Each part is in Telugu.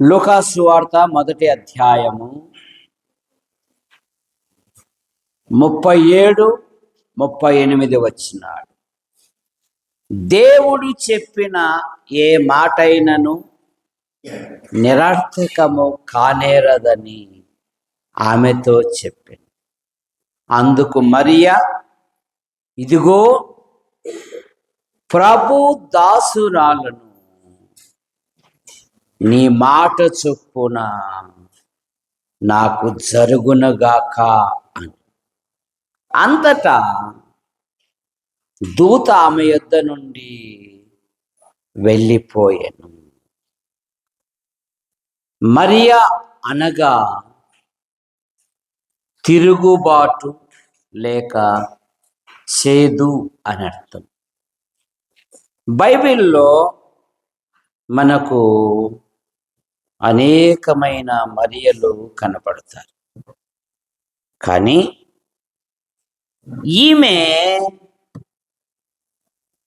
లూకాసు సువార్త మొదటి అధ్యాయము 37-38 వచనాలు. దేవుడు చెప్పిన ఏ మాటైనను నిరర్థకము కానేరదని ఆమెతో చెప్పింది. అందుకు మరియా, ఇదిగో ప్రభు దాసురాలను, నీ మాట చొప్పున నాకు జరుగునుగాక అని. అంతటా దూత ఆమె యొద్ద నుండి వెళ్ళిపోయాను. మరియా అనగా తిరుగుబాటు లేక చేదు అని అర్థం. బైబిల్లో మనకు అనేకమైన మరియలు కనపడతారు, కానీ ఈమె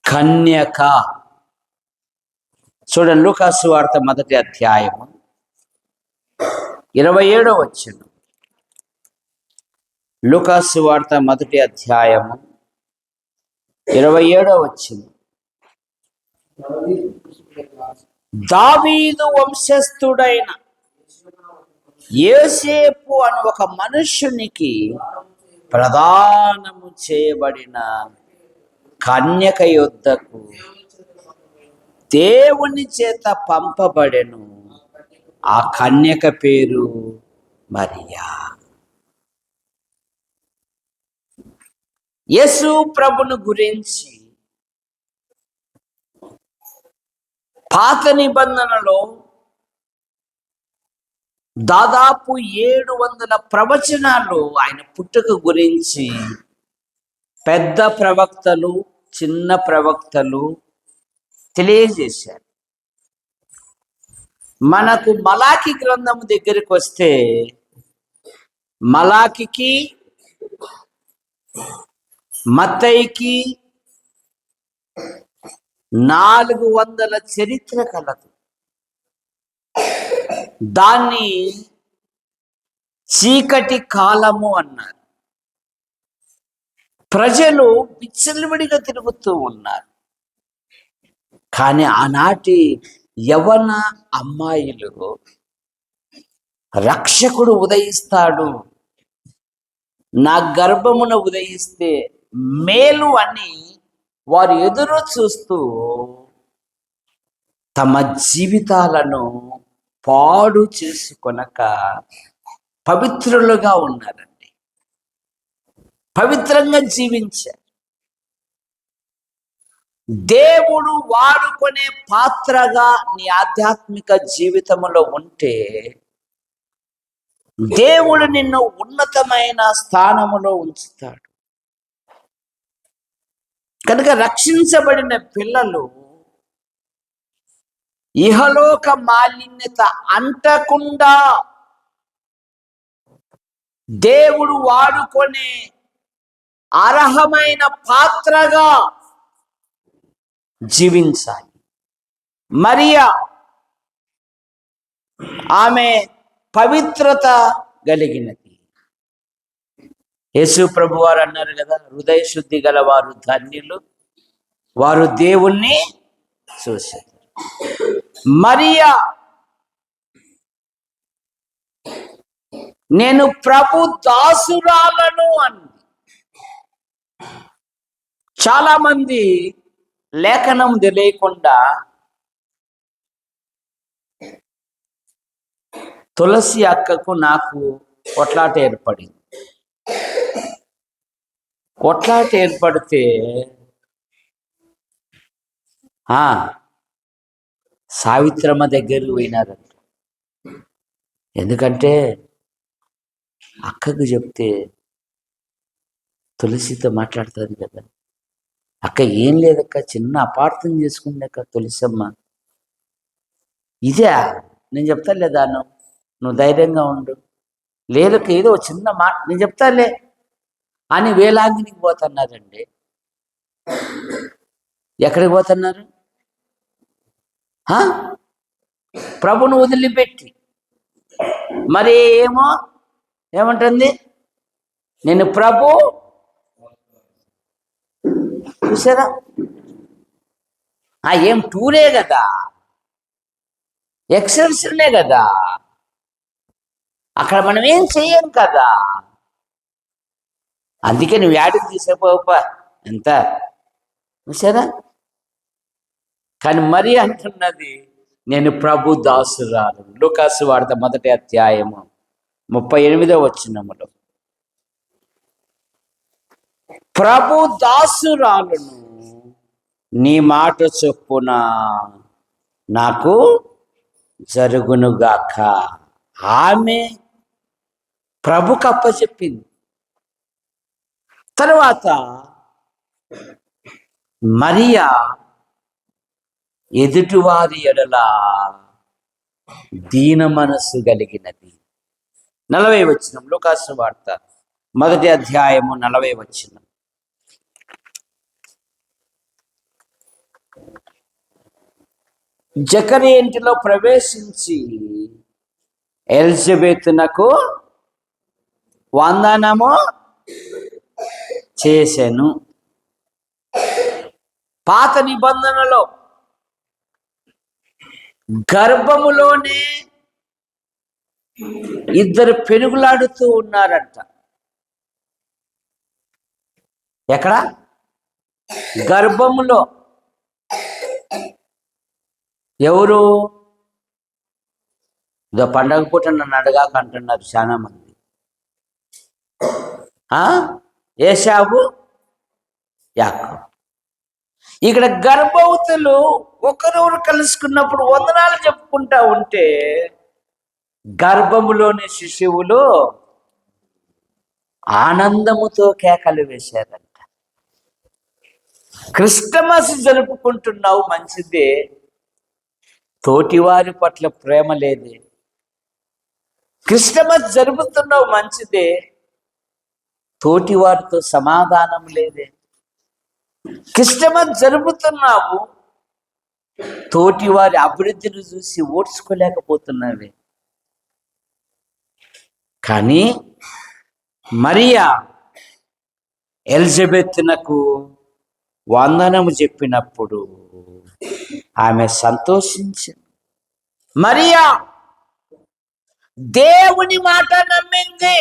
కన్యక. చూడండి, లూకాసు వార్త మొదటి అధ్యాయము 27వ వచనం. లూకాసు వార్త మొదటి అధ్యాయము 27వ వచనం. దావీదు వంశస్థుడైన యోసేపు అను ఒక మనుష్యునికి ప్రదానము చేయబడిన కన్యక యొద్దకు దేవుని చేత పంపబడెను. ఆ కన్యక పేరు మరియా. యేసు ప్రభును గురించి పాత నిబంధనలో దాదాపు 700 ప్రవచనాలు ఆయన పుట్టుక గురించి పెద్ద ప్రవక్తలు, చిన్న ప్రవక్తలు తెలియజేశారు. మనకు మలాకి గ్రంథము దగ్గరికి వస్తే మలాకికి, మత్తయికి 400 చరిత్ర కలదు. దాన్ని చీకటి కాలము అన్నారు. ప్రజలు విచ్చలవిడిగా తిరుగుతూ ఉన్నారు. కానీ ఆనాటి యవన అమ్మాయిలు రక్షకుడు ఉదయిస్తాడు, నా గర్భమున ఉదయిస్తే మేలు అని వారు ఎదురు చూస్తూ తమ జీవితాలను పాడు చేసుకొనక పవిత్రులుగా ఉన్నారండి. పవిత్రంగా జీవించారు. దేవుడు వాడుకునే పాత్రగా నీ ఆధ్యాత్మిక జీవితంలో ఉంటే దేవుడు నిన్ను ఉన్నతమైన స్థానములో ఉంచుతాడు. కనుక రక్షించబడిన పిల్లలు ఇహలోక మాలిన్యత అంటకుండా దేవుడు వాడుకునే అర్హమైన పాత్రగా జీవించాలి. మరియా ఆమె పవిత్రత కలిగినది. యేసు ప్రభు వారు అన్నారు కదా, హృదయ శుద్ధి గల వారు ధన్యులు, వారు దేవుణ్ణి చూశారు. మరియా నేను ప్రభు దాసురాలను అంది. చాలా మంది లేఖనం తెలియకుండా తులసి అక్కకు నాకు కొట్లాట ఏర్పడింది. కొట్లాట ఏర్పడితే సావిత్రమ్మ దగ్గరికి పోయినారంట. ఎందుకంటే అక్కకు చెప్తే తులసితో మాట్లాడుతుంది కదా. అక్క ఏం లేదక్క, చిన్న అపార్థం చేసుకుందాక తులసమ్మ. ఇదే నేను చెప్తా లేదా, నువ్వు ధైర్యంగా ఉండు, లేదక్క ఏదో చిన్న మాట నేను చెప్తాలే అని వేలాంగినికి పోతున్నారండి. ఎక్కడికి పోతున్నారు? ప్రభును వదిలిపెట్టి మరి ఏమంటుంది, నేను ప్రభు చూసారా, ఏం టూరే కదా, ఎక్స్టెన్షన్లే కదా, అక్కడ మనం ఏం చెయ్యం కదా. అందుకే నువ్వు యాడికి తీసేపోపా ఎంత చూసారా. కానీ మరి అంటున్నది, నేను ప్రభు దాసురాలు. లూకాసు వార్త 1వ అధ్యాయము 38వ వచనములో, ప్రభు దాసురాలును, నీ మాట చొప్పున నాకు జరుగునుగాక. ఆమె ప్రభుకు అప్పచెప్పింది. తర్వాత మరియా ఎదుటివారి ఎడల దీన మనస్సు కలిగినది. 40వ వచనం, లూకాసు వార్త 1వ అధ్యాయము 40వ వచనం. జకరియా ఇంటిలో ప్రవేశించి ఎలిజబెతునకు వందనము చేసెను. పాత నిబంధనలో గర్భములోనే ఇద్దరు పెనుగులాడుతూ ఉన్నారంట. ఎక్కడ? గర్భములో. ఎవరు? ఇదో పండగ పూట నన్ను అడగాక అంటున్నారు చాలా మంది. ఏశావు, యాకోబు. ఇక్కడ గర్భవతులు ఒకరొకరు కలుసుకున్నప్పుడు వందనాలు చెప్పుకుంటా ఉంటే గర్భములోని శిశువులు ఆనందముతో కేకలు వేశారంట. క్రిస్టమస్ జరుపుకుంటున్నావు, మంచిదే, తోటివారి పట్ల ప్రేమ లేదే. క్రిస్టమస్ జరుపుతున్నావు, మంచిదే, తోటివారితో సమాధానం లేదే. క్రిస్టమస్ జరుపుతున్నావు, తోటివారి అభివృద్ధిని చూసి ఓడ్చుకోలేకపోతున్నావే. కానీ మరియా ఎలిజబెతునకు వందనము చెప్పినప్పుడు ఆమె సంతోషించింది. మరియా దేవుని మాట నమ్మింది.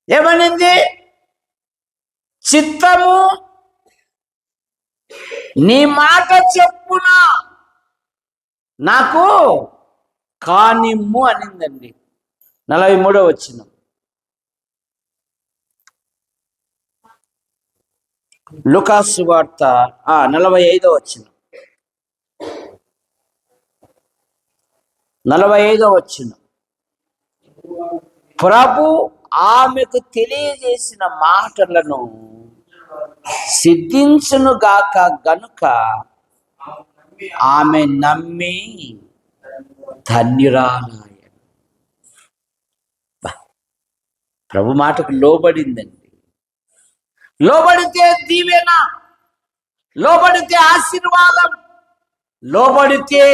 ఏమనింది? చిత్తము నీ మాట చెప్పున నాకు కానిమ్ము అనిందండి. 43వ వచనం, లూకాసు వార్త 45వ వచనం. 45వ వచనం, ప్రభు ఆమెకు తెలియజేసిన మాటలను సిద్ధించునుగాక గనుక ఆమె నమ్మి ధన్యురాలాయెను. ప్రభు మాటకు లోబడిందండి. లోబడితే దీవెన, లోబడితే ఆశీర్వాదం, లోబడితే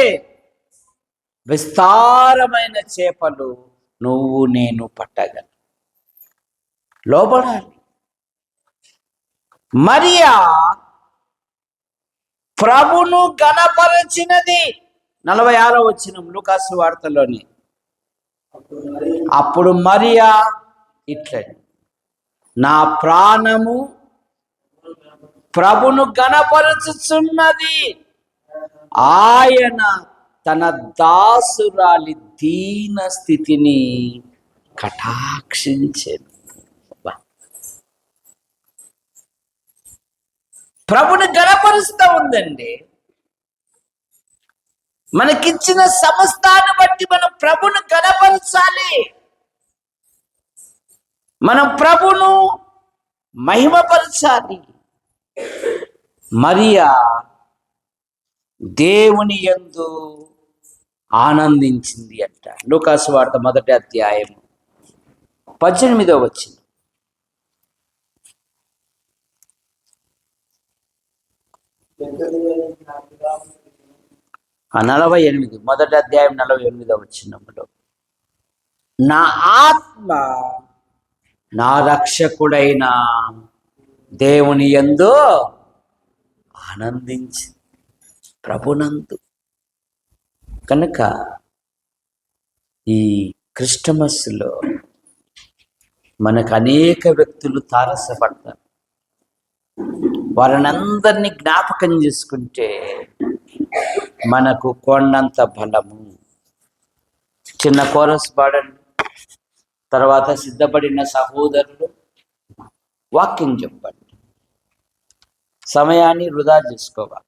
విస్తారమైన చేపలు నువ్వు నేను పట్టగలను. లోబడాలి. మరియా ప్రభును గణపరచినది. 46వ వచనం లూకాసు వార్తలోని. అప్పుడు మరియా ఇట్లని, నా ప్రాణము ప్రభును గణపరచుచున్నది, ఆయన తన దాసురాలి దీన స్థితిని కటాక్షించెను. ప్రభుని గణపరుస్తూ ఉందండి. మనకిచ్చిన సమస్తాన్ని బట్టి మనం ప్రభును గణపరచాలి. మనం ప్రభును మహిమపరచాలి. మరియా దేవుని యందు ఆనందించింది అంట. లూకాసు వార్త 1వ అధ్యాయం 18వ వచనం. 48 మొదటి అధ్యాయం 48వ వచనంలో, నా ఆత్మ నా రక్షకుడైన దేవుని యందు ఆనందించి ప్రభునందు. కనుక ఈ క్రిస్టమస్లో మనకు అనేక వ్యక్తులు తారసపడతారు. వారిని అందరినీ జ్ఞాపకం చేసుకుంటే మనకు కొండంత బలము. చిన్న కోరస్ పాడండి, తర్వాత సిద్ధపడిన సహోదరులు వాక్యం చెప్పండి. సమయాన్ని వృధా చేసుకోవాలి.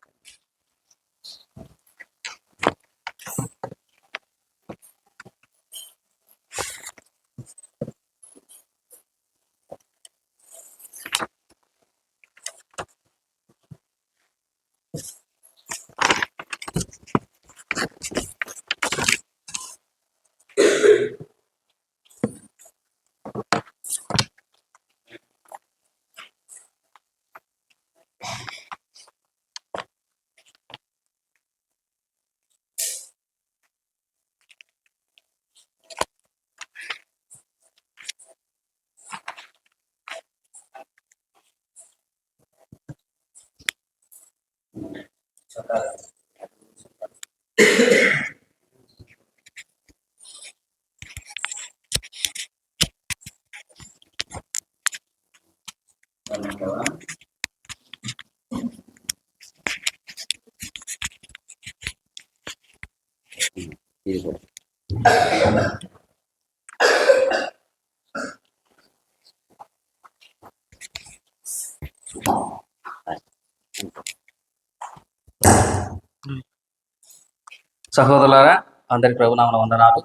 సహోదరులారా, అందరి ప్రభునామన వందనాలు.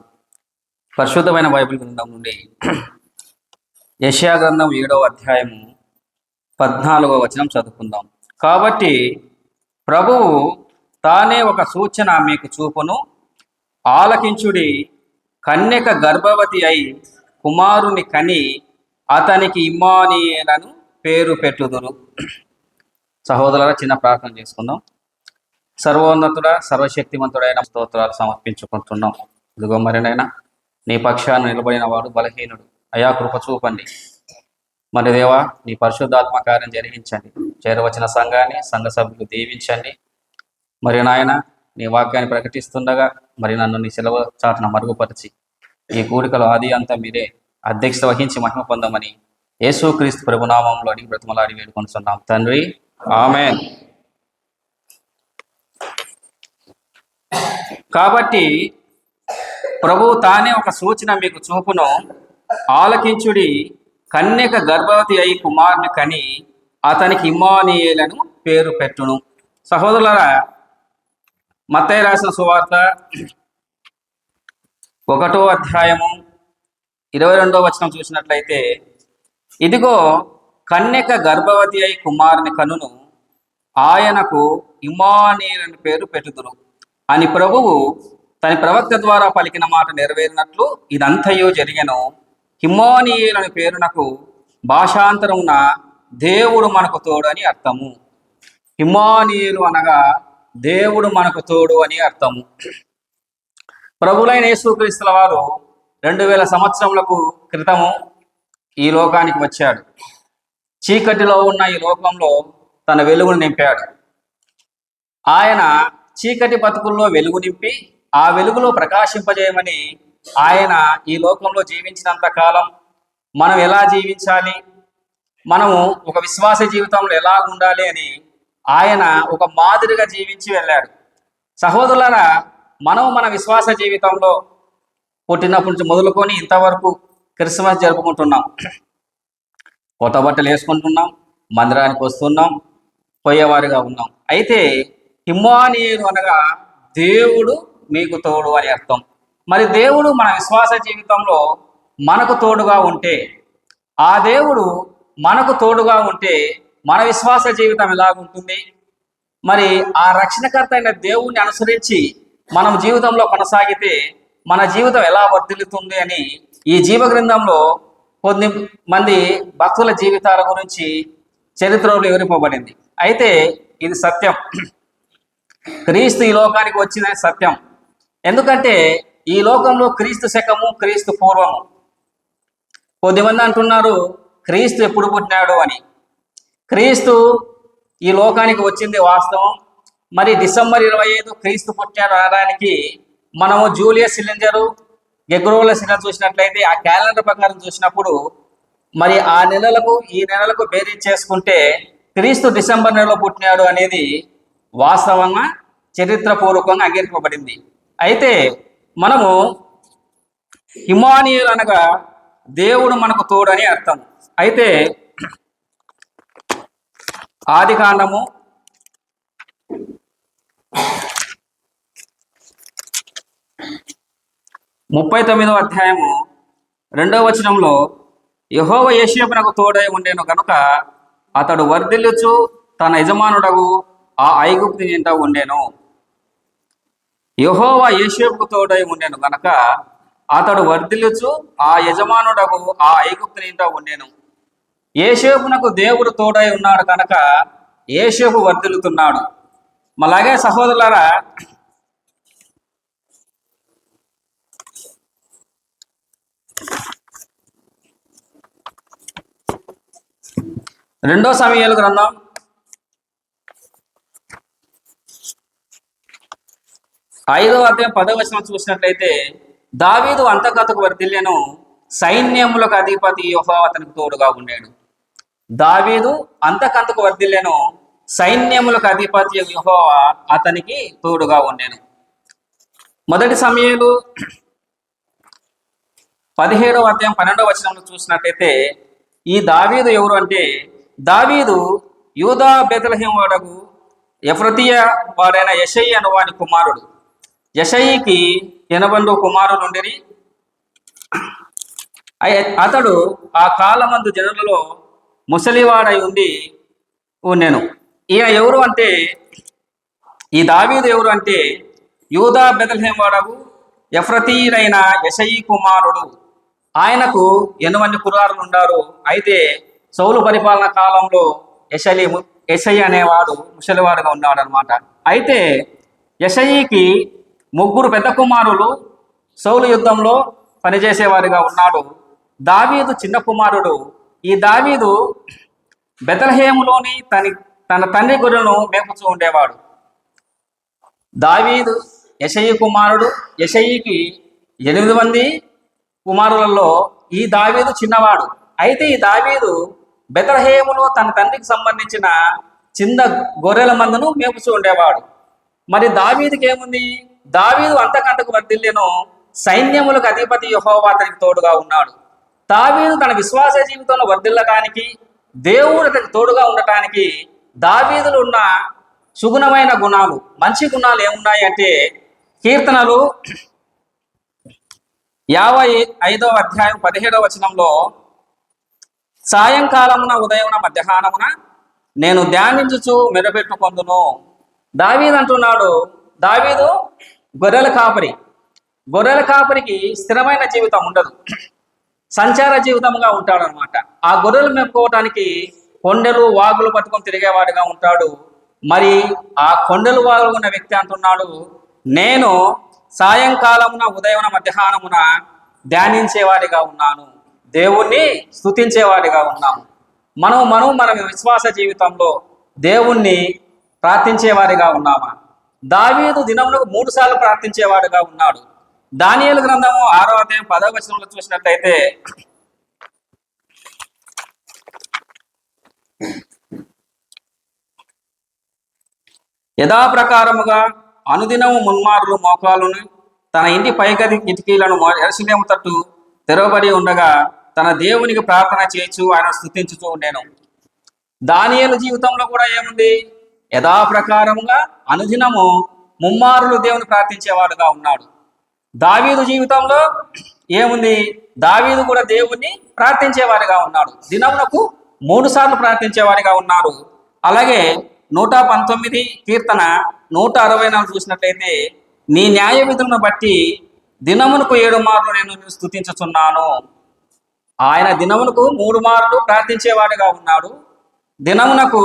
పరిశుద్ధమైన బైబిల్ గ్రంథం నుండి యెషయా గ్రంథం 7వ అధ్యాయము 14వ వచనం చదువుకుందాం. కాబట్టి ప్రభువు తానే ఒక సూచన మీకు చూపును, ఆలకించుడి, కన్యక గర్భవతి అయి కుమారుని కని అతనికి ఇమ్మానుయేలను పేరు పెట్టుదురు. సహోదరులారా, చిన్న ప్రార్థన చేసుకుందాం. సర్వోన్నతుడ, సర్వశక్తివంతుడైన స్తోత్రాలు సమర్పించుకుంటున్నాం. ఇదిగో మరినైనా నీ పక్షాన్ని నిలబడిన వాడు బలహీనుడు, అయా కృప చూపండి. మరి దేవా, నీ పరిశుద్ధాత్మ కార్యం జరిగించండి. చేరవచ్చిన సంఘాన్ని, సంఘ సభ్యులు దీవించండి. మరి నాయన, నీ వాక్యాన్ని ప్రకటిస్తుండగా మరి నన్ను నీ సెలవు చాటున మరుగుపరిచి ఈ కూడికలో ఆది అంతా మీరే అధ్యక్షత వహించి మహిమ పొందమని యేసుక్రీస్తు ప్రభునామంలో అడిగి బ్రతిమలాడి వేడుకొనుచున్నాం తండ్రి, ఆమేన్. కాబట్టి ప్రభు తానే ఒక సూచన మీకు చూపును, ఆలకించుడి, కన్యక గర్భవతి అయి కుమారుని కని అతనికి ఇమ్మానుయేలను పేరు పెట్టును. సహోదరులారా, మత్తయి రాసిన సువార్త 1వ అధ్యాయము 22వ వచనం చూసినట్లయితే, ఇదిగో కన్యక గర్భవతి అయి కుమారుని కనును, ఆయనకు ఇమ్మానుయేలు పేరు పెట్టుదురు అని ప్రభువు తన ప్రవక్త ద్వారా పలికిన మాట నెరవేరినట్లు ఇదంతయో జరిగెను. ఇమ్మానుయేలు అనే పేరునకు భాషాంతరమున దేవుడు మనకు తోడు అని అర్థము. ఇమ్మానుయేలు అనగా దేవుడు మనకు తోడు అని అర్థము. ప్రభులైన యేసుక్రీస్తుల వారు 2000 సంవత్సరములకు క్రితము ఈ లోకానికి వచ్చాడు. చీకటిలో ఉన్న ఈ లోకంలో తన వెలుగును నింపాడు. ఆయన చీకటి బతుకుల్లో వెలుగు నింపి ఆ వెలుగులో ప్రకాశింపజేయమని ఆయన ఈ లోకంలో జీవించినంత కాలం మనం ఎలా జీవించాలి, మనము ఒక విశ్వాస జీవితంలో ఎలా ఉండాలి అని ఆయన ఒక మాదిరిగా జీవించి వెళ్ళాడు. సహోదరులారా, మనం మన విశ్వాస జీవితంలో పుట్టినప్పటి నుంచి మొదలుకొని ఇంతవరకు క్రిస్మస్ జరుపుకుంటున్నాం. కొత్త బట్టలు వేసుకుంటున్నాం, మందిరానికి వస్తున్నాం, పోయేవారిగా ఉన్నాం. అయితే ఇమ్మానుయేలు అనగా దేవుడు మీకు తోడు అని అర్థం. మరి దేవుడు మన విశ్వాస జీవితంలో మనకు తోడుగా ఉంటే, ఆ దేవుడు మనకు తోడుగా ఉంటే మన విశ్వాస జీవితం ఎలాగుంటుంది? మరి ఆ రక్షణకర్త అయిన దేవుణ్ణి అనుసరించి మనం జీవితంలో కొనసాగితే మన జీవితం ఎలా వర్ధిల్లుతుంది అని ఈ జీవ గ్రంథంలో కొన్ని మంది భక్తుల జీవితాల గురించి చరిత్రలో వివరింపబడింది. అయితే ఇది సత్యం. క్రీస్తు ఈ లోకానికి వచ్చిన సత్యం. ఎందుకంటే ఈ లోకంలో క్రీస్తు శకము, క్రీస్తు పూర్వము. కొద్దిమంది అంటున్నారు క్రీస్తు ఎప్పుడు పుట్టినాడు అని. క్రీస్తు ఈ లోకానికి వచ్చింది వాస్తవం. మరి డిసెంబర్ 25 క్రీస్తు పుట్టినాడు అనడానికి మనము జూలియస్ సిలింజరు, గెగ్రోల సిలింజర్ చూసినట్లయితే ఆ క్యాలెండర్ ప్రకారం చూసినప్పుడు మరి ఆ నెలలకు ఈ నెలలకు బేరీజ్ చేసుకుంటే క్రీస్తు డిసెంబర్ నెలలో పుట్టినాడు అనేది వాస్తవంగా చరిత్రపూర్వకంగా అంగీకరింపబడింది. అయితే మనము ఇమ్మానుయేలు అనగా దేవుడు మనకు తోడని అర్థం. అయితే ఆది కాండము 39వ అధ్యాయము 2వ వచనంలో యెహోవా యోసేపునకు తోడై ఉండెను గనుక అతడు వర్ధిల్లుచు తన యజమానుడగు ఆ ఐగుప్తు ఇంట ఉండెను. యెహోవా యోసేపుకు తోడై ఉండెను గనక అతడు వర్ధిల్లుచు ఆ యజమానుడగు ఆ ఐగుప్తు ఇంట ఉండెను. యోసేపునకు దేవుడు తోడై ఉన్నాడు కనుక యోసేపు వర్ధిల్లుతున్నాడు. అలాగే సహోదరులారా, రెండో సమూయేలు గ్రంథం 5వ అధ్యాయం 10వ వచనం చూసినట్లయితే దావీదు అంతకతకు వర్ధిల్లెను, సైన్యములకు అధిపతి యెహోవా అతనికి తోడుగా ఉండేడు. దావీదు అంతకంతకు వర్ధిల్లెను, సైన్యములకు అధిపతి యెహోవా అతనికి తోడుగా ఉండెను. మొదటి సమూయేలు 17వ అధ్యాయం 12వ వచనంలో చూసినట్లయితే ఈ దావీదు ఎవరు అంటే, దావీదు యూదా బెత్లెహేం వాడగు ఎఫ్రతీయ వాడైన యెషయి అను వాని కుమారుడు. యెషయికి 80 కుమారులు ఉండేరి. అతడు ఆ కాలమందు జనులలో ముసలివాడై ఉండెను. ఈయన ఎవరు అంటే, ఈ దావీదు ఎవరు అంటే యూదా బెత్లెహేం వాడగు ఎఫ్రతీయుడైన యెషయి కుమారుడు. ఆయనకు 80 కుమారులు ఉన్నారు. అయితే సౌలు పరిపాలన కాలంలో యెషయి అనేవాడు ముసలివాడుగా ఉన్నాడు అనమాట. అయితే యెషయికి 3 పెద్ద కుమారులు సౌలు యుద్ధంలో పనిచేసేవారిగా ఉన్నాడు. దావీదు చిన్న కుమారుడు. ఈ దావీదు బెత్లెహేములోని తన తండ్రి గొర్రెలను మేపుతూ ఉండేవాడు. దావీదు యెషయి కుమారుడు. యెషయికి 8 మంది కుమారులలో ఈ దావీదు చిన్నవాడు. అయితే ఈ దావీదు బెత్లెహేములో తన తండ్రికి సంబంధించిన చిన్న గొర్రెల మందను మేపుతూ ఉండేవాడు. మరి దావీదుకి ఏముంది? దావీదు అంతకంతకు వర్ధిల్లెను, సైన్యములకు అధిపతి యెహోవా అతనికి తోడుగా ఉన్నాడు. దావీదు తన విశ్వాస జీవితంలో వర్ధిల్లటానికి, దేవుడు అతనికి తోడుగా ఉండటానికి దావీదులో ఉన్న సుగుణమైన గుణాలు, మంచి గుణాలు ఏమున్నాయి అంటే, కీర్తనలు 55వ అధ్యాయం 17వ వచనంలో సాయంకాలమున ఉదయమున మధ్యాహ్నమున నేను ధ్యానించుచు మెరపెట్టుకొందును. దావీదు అంటున్నాడు, దావీదు గొర్రెల కాపరి. గొర్రెల కాపరికి స్థిరమైన జీవితం ఉండదు, సంచార జీవితంగా ఉంటాడు అనమాట. ఆ గొర్రెలు మేపుకోవటానికి కొండలు వాగులు పట్టుకొని తిరిగేవాడిగా ఉంటాడు. మరి ఆ కొండలు వాగు ఉన్న వ్యక్తి అంటున్నాడు, నేను సాయంకాలమున ఉదయమున మధ్యాహ్నమున ధ్యానించేవాడిగా ఉన్నాను, దేవుణ్ణి స్తుతించేవాడిగా ఉన్నాము. మన విశ్వాస జీవితంలో దేవుణ్ణి ప్రార్థించేవాడిగా ఉన్నామా? దావీదు దినములకు 3 సార్లు ప్రార్థించేవాడిగా ఉన్నాడు. దానియేలు గ్రంథము 6వ అధ్యాయం 10వ వచనంలో చూసినట్లయితే యథాప్రకారముగా అనుదినము మున్మారులు మోకాలును తన ఇంటి పైగది కిటికీలను యెరూషలేము తట్టు తెరవబడి ఉండగా తన దేవునికి ప్రార్థన చేయొచ్చు, ఆయన స్తుతించుతూ ఉండేను. దానియేలు జీవితంలో కూడా ఏముంది? యథాప్రకారముగా అనుదినము ముమ్మారులు దేవుని ప్రార్థించేవాడుగా ఉన్నాడు. దావీదు జీవితంలో ఏముంది? దావీదు కూడా దేవుణ్ణి ప్రార్థించేవాడిగా ఉన్నాడు. దినమునకు 3 సార్లు ప్రార్థించేవాడిగా ఉన్నారు. అలాగే 119 కీర్తన 164 చూసినట్లయితే నీ న్యాయ విధులను బట్టి దినమునకు 7 మార్లు నేను స్తుతించుచున్నాను. ఆయన దినమునకు 3 మార్లు ప్రార్థించేవాడిగా ఉన్నాడు, దినమునకు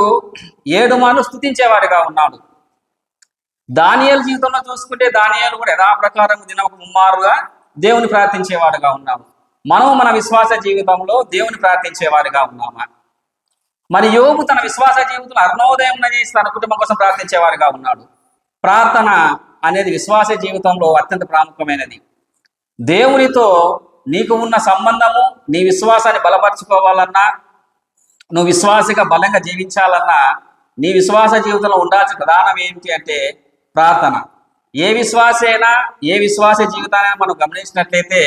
7 మార్లు స్తుతించేవాడిగా ఉన్నాడు. దానియేలు జీవితంలో చూసుకుంటే దానియేలు కూడా యథాప్రకారం దినకు ముమ్మారుగా దేవుని ప్రార్థించేవాడుగా ఉన్నాము. మనం మన విశ్వాస జీవితంలో దేవుని ప్రార్థించేవారిగా ఉన్నామా? మరి యోబు తన విశ్వాస జీవితంలో అరుణోదయం చేసి తన కుటుంబం కోసం ప్రార్థించేవారిగా ఉన్నాడు. ప్రార్థన అనేది విశ్వాస జీవితంలో అత్యంత ప్రాముఖ్యమైనది. దేవునితో నీకు ఉన్న సంబంధము, నీ విశ్వాసాన్ని బలపరచుకోవాలన్నా, నువ్వు విశ్వాసిగా బలంగా జీవించాలన్నా, నీ విశ్వాస జీవితంలో ఉండాల్సిన ప్రధానం ఏమిటి అంటే ప్రార్థన. ఏ విశ్వాసైనా, ఏ విశ్వాస జీవితాన్ని మనం గమనించినట్లయితే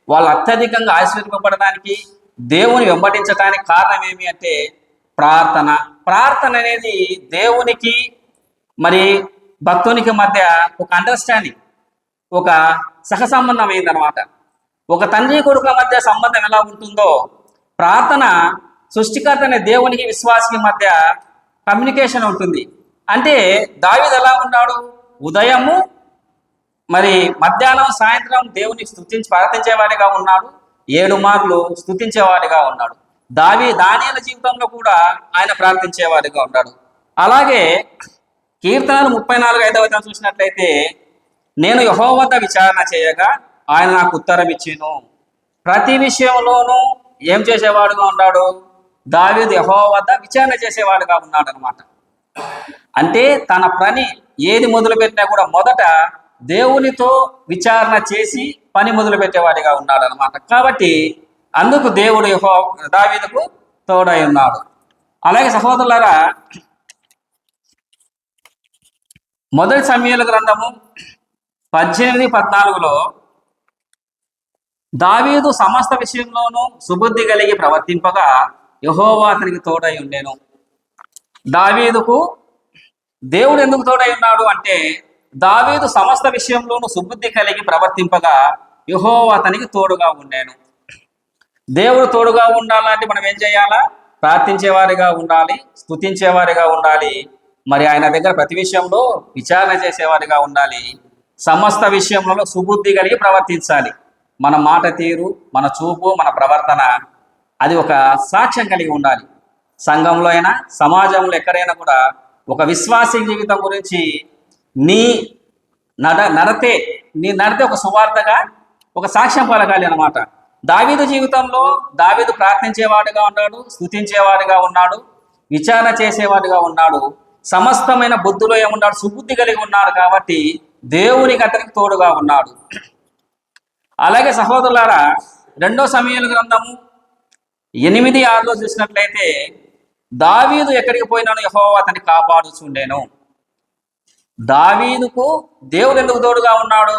వాళ్ళు అత్యధికంగా ఆశీర్వదింపబడడానికి, దేవుని వెంబడించడానికి కారణం ఏమి అంటే ప్రార్థన. ప్రార్థన అనేది దేవునికి మరి భక్తునికి మధ్య ఒక అండర్స్టాండింగ్, ఒక సహసంబంధం అయిందనమాట. ఒక తండ్రి కొడుకుల మధ్య సంబంధం ఎలా ఉంటుందో ప్రార్థన సృష్టికర్త అనే దేవునికి విశ్వాసికి మధ్య కమ్యూనికేషన్ ఉంటుంది. అంటే దావీదు ఎలా ఉన్నాడు? ఉదయము మరి మధ్యాహ్నం సాయంత్రం దేవుని ప్రార్థించేవాడిగా ఉన్నాడు. 7 మార్లు స్తుతించేవాడిగా ఉన్నాడు. దానియేలు జీవితంలో కూడా ఆయన ప్రార్థించేవాడిగా ఉన్నాడు. అలాగే కీర్తనలు 34:5 చూసినట్లయితే, నేను యెహోవా వద్ద విచారణ చేయగా ఆయన నాకు ఉత్తరం ఇచ్చెను. ప్రతి విషయంలోనూ ఏం చేసేవాడుగా ఉన్నాడు? దావీదు యెహోవా వద్ద విచారణ చేసేవాడుగా ఉన్నాడు అనమాట. అంటే తన పని ఏది మొదలుపెట్టినా కూడా మొదట దేవునితో విచారణ చేసి పని మొదలు పెట్టేవాడిగా ఉన్నాడు అనమాట. కాబట్టి అందుకు దేవుడు దావీదుకు తోడై ఉన్నాడు. అలాగే సహోదరులారా, మొదటి సమూయేలు గ్రంథము 18:14 దావీదు సమస్త విషయంలోనూ సుబుద్ధి కలిగి ప్రవర్తింపగా యెహోవా అతనికి తోడై ఉండెను. దావీదుకు దేవుడు ఎందుకు తోడై ఉన్నాడు అంటే, దావీదు సమస్త విషయంలోనూ సుబుద్ధి కలిగి ప్రవర్తింపగా యెహోవా అతనికి తోడుగా ఉండెను. దేవుడు తోడుగా ఉండాలంటే మనం ఏం చేయాలా? ప్రార్థించేవారిగా ఉండాలి, స్తుతించేవారిగా ఉండాలి, మరి ఆయన దగ్గర ప్రతి విషయంలో విచారణ చేసేవారిగా ఉండాలి. సమస్త విషయంలో సుబుద్ధి కలిగి ప్రవర్తించాలి. మన మాట తీరు, మన చూపు, మన ప్రవర్తన అది ఒక సాక్ష్యం కలిగి ఉండాలి. సంఘంలో అయినా, సమాజంలో ఎక్కడైనా కూడా ఒక విశ్వాసీ జీవితం గురించి నీ నడతే ఒక సువార్తగా, ఒక సాక్ష్యం పలకాలి అన్నమాట. దావీదు జీవితంలో దావీదు ప్రార్థించేవాడిగా ఉన్నాడు, స్తుతించేవాడిగా ఉన్నాడు, విచారణ చేసేవాడిగా ఉన్నాడు. సమస్తమైన బుద్ధిలో ఏమున్నాడు? సుబుద్ధి కలిగి ఉన్నాడు. కాబట్టి దేవునికి అతనికి తోడుగా ఉన్నాడు. అలాగే సహోదరులారా, 2 సమూయేలు గ్రంథము 8:6 చూసినట్లయితే, దావీదు ఎక్కడికి పోయినాను యెహోవా అతన్ని కాపాడుచుండెను. దావీదుకు దేవుడు ఎందుకు తోడుగా ఉన్నాడు?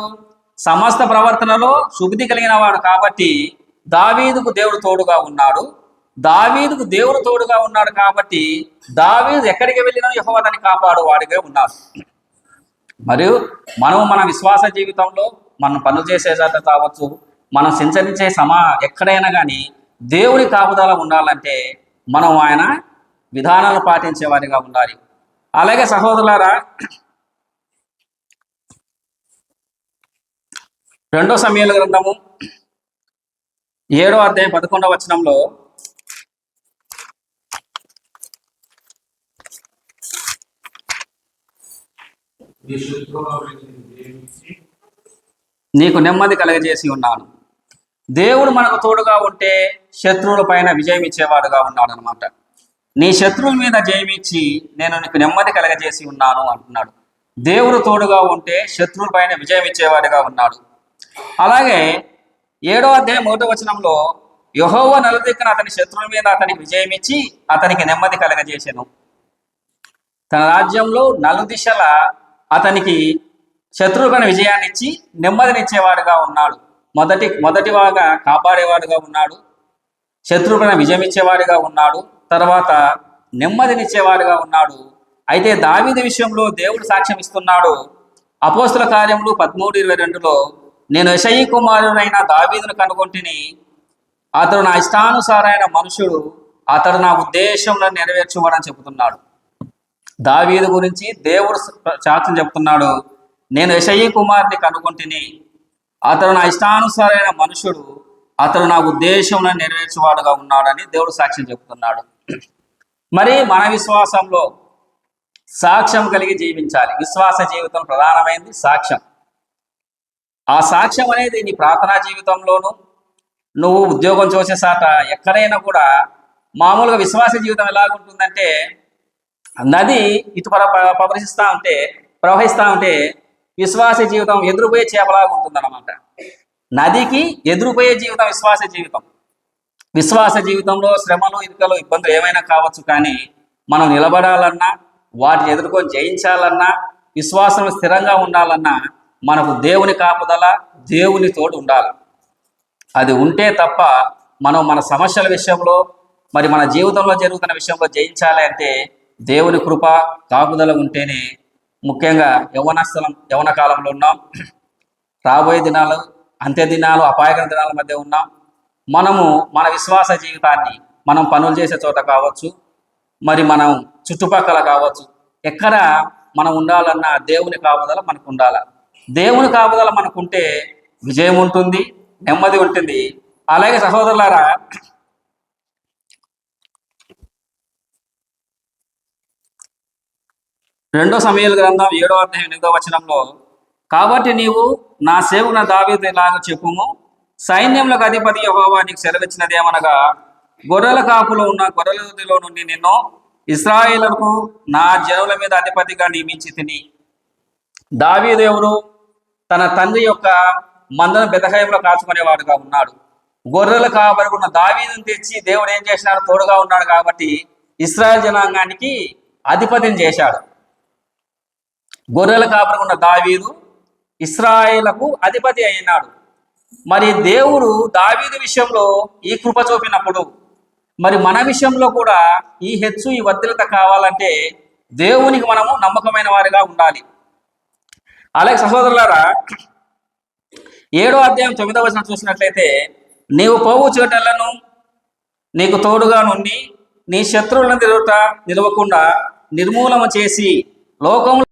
సమస్త ప్రవర్తనలో శుద్ధి కలిగిన వాడు కాబట్టి దావీదుకు దేవుడు తోడుగా ఉన్నాడు. దావీదుకు దేవుడు తోడుగా ఉన్నాడు కాబట్టి దావీదు ఎక్కడికి వెళ్ళినా యెహోవా అతన్ని కాపాడు వాడిగా ఉన్నాడు. మరియు మనం మన విశ్వాస జీవితంలో మనం పనులు చేసే చోట కావచ్చు, మనం సంచరించే ఎక్కడైనా కానీ దేవుడి కాపుదల ఉండాలంటే మనం ఆయన విధానాలను పాటించే వారిగా ఉండాలి. అలాగే సహోదరులారా, 2 సమూయేలు గ్రంథము 7:11 నీకు నెమ్మది కలగజేసి ఉన్నాను. దేవుడు మనకు తోడుగా ఉంటే శత్రువుల పైన విజయం ఇచ్చేవాడుగా ఉన్నాడు అనమాట. నీ శత్రువుల మీద జయమిచ్చి నేను నీకు నెమ్మది కలగజేసి ఉన్నాను అంటున్నాడు. దేవుడు తోడుగా ఉంటే శత్రువుల పైన విజయం ఇచ్చేవాడిగా ఉన్నాడు. అలాగే 7:1 యెహోవా నలుదిక్కున అతని శత్రువుల మీద అతనికి విజయం ఇచ్చి అతనికి నెమ్మది కలగజేసెను. తన రాజ్యంలో నలుదిశల అతనికి శత్రువులను విజయాన్ని ఇచ్చి నెమ్మదినిచ్చేవాడుగా ఉన్నాడు. మొదటివాగా కాపాడేవాడుగా ఉన్నాడు, శత్రువులను విజయం ఇచ్చేవాడిగా ఉన్నాడు, తర్వాత నెమ్మదినిచ్చేవాడుగా ఉన్నాడు. అయితే దావీదు విషయంలో దేవుడు సాక్ష్యం ఇస్తున్నాడు. అపోస్తుల కార్యములు 13:22 నేను యెషయి కుమారుడైన దావీదును కనుగొంటిని, అతడు నా ఇష్టానుసారైన మనుషుడు, అతడు నా ఉద్దేశంలో నెరవేర్చువాడని చెబుతున్నాడు. దావీదు గురించి దేవుడు సాక్ష్యం చెప్తున్నాడు. నేను యెషయి కుమారుని కనుగొంటిని, అతడు నా ఇష్టానుసారైన మనుషుడు, అతడు నా ఉద్దేశంలో నెరవేర్చువాడుగా ఉన్నాడని దేవుడు సాక్ష్యం చెప్తున్నాడు. మరి మన విశ్వాసంలో సాక్ష్యం కలిగి జీవించాలి. విశ్వాస జీవితం ప్రధానమైనది సాక్ష్యం. ఆ సాక్ష్యం అనేది నీ ప్రార్థనా జీవితంలోనూ, నువ్వు ఉద్యోగం చేసే సాట ఎక్కడైనా కూడా మామూలుగా విశ్వాస జీవితం ఎలాగుంటుందంటే, నది ఇటు ప్రవహిస్తూ ఉంటే విశ్వాస జీవితం ఎదురుపోయే చేపలాగా ఉంటుందన్నమాట. నదికి ఎదురుపోయే జీవితం విశ్వాస జీవితం. విశ్వాస జీవితంలో శ్రమలు, ఇరుకలు, ఇబ్బందులు ఏమైనా కావచ్చు, కానీ మనం నిలబడాలన్నా, వాటిని ఎదుర్కొని జయించాలన్నా, విశ్వాసంలో స్థిరంగా ఉండాలన్నా మనకు దేవుని కాపుదల, దేవుని తోడు ఉండాలి. అది ఉంటే తప్ప మనం మన సమస్యల విషయంలో, మరి మన జీవితంలో జరుగుతున్న విషయంలో జయించాలి అంటే దేవుని కృప, కాపుదల ఉంటేనే. ముఖ్యంగా యవ్వన కాలంలో ఉన్నాం. రాబోయే దినాలు, అంత్య దినాలు, అపాయకర దినాల మధ్య ఉన్నాం. మనము మన విశ్వాస జీవితాన్ని మనం పనులు చేసే చోట కావచ్చు, మరి మనం చుట్టుపక్కల కావచ్చు, ఎక్కడ మనం ఉండాలన్నా దేవుని కాపుదల మనకు ఉండాలి. దేవుని కాపుదల మనకుంటే విజయం ఉంటుంది, నెమ్మది ఉంటుంది. అలాగే సహోదరులారా, 2 సమూయేలు గ్రంథం 7వ అధ్యాయం 8వ వచనంలో, కాబట్టి నీవు నా సేవకున దావీదు ఇలాగ చెప్పుము, సైన్యములకు అధిపతి యెహోవా నీకు సెలవిచ్చినది ఏమనగా, గొర్రెల కాపులో ఉన్న గొర్రెల నుండి నిన్ను ఇశ్రాయేలుకు నా జనుల మీద అధిపతిగా నియమించి తిని. దావీదు ఎవరు? తన తండ్రి యొక్క మందను బెతహేములో కాచుకునేవాడుగా ఉన్నాడు. గొర్రెల కాపరుకున్న దావీదును తెచ్చి దేవుడు ఏం చేసినాడు? తోడుగా ఉన్నాడు కాబట్టి ఇశ్రాయేల్ జనాంగానికి అధిపతిని చేశాడు. గొర్రెల కాపరుకున్న దావీదు ఇశ్రాయేలుకు అధిపతి అయినాడు. మరి దేవుడు దావీదు విషయంలో ఈ కృప చూపినప్పుడు, మరి మన విషయంలో కూడా ఈ హెచ్చు, ఈ వర్ధిలత కావాలంటే దేవునికి మనము నమ్మకమైన వారిగా ఉండాలి. అలాగే సహోదరులారా, 7వ అధ్యాయం 9వ వచనం చూసినట్లయితే, నీవు పోవు చోటలను నీకు తోడుగా నుండి నీ శత్రువులను నిలవకుండా నిర్మూలన చేసి లోకంలో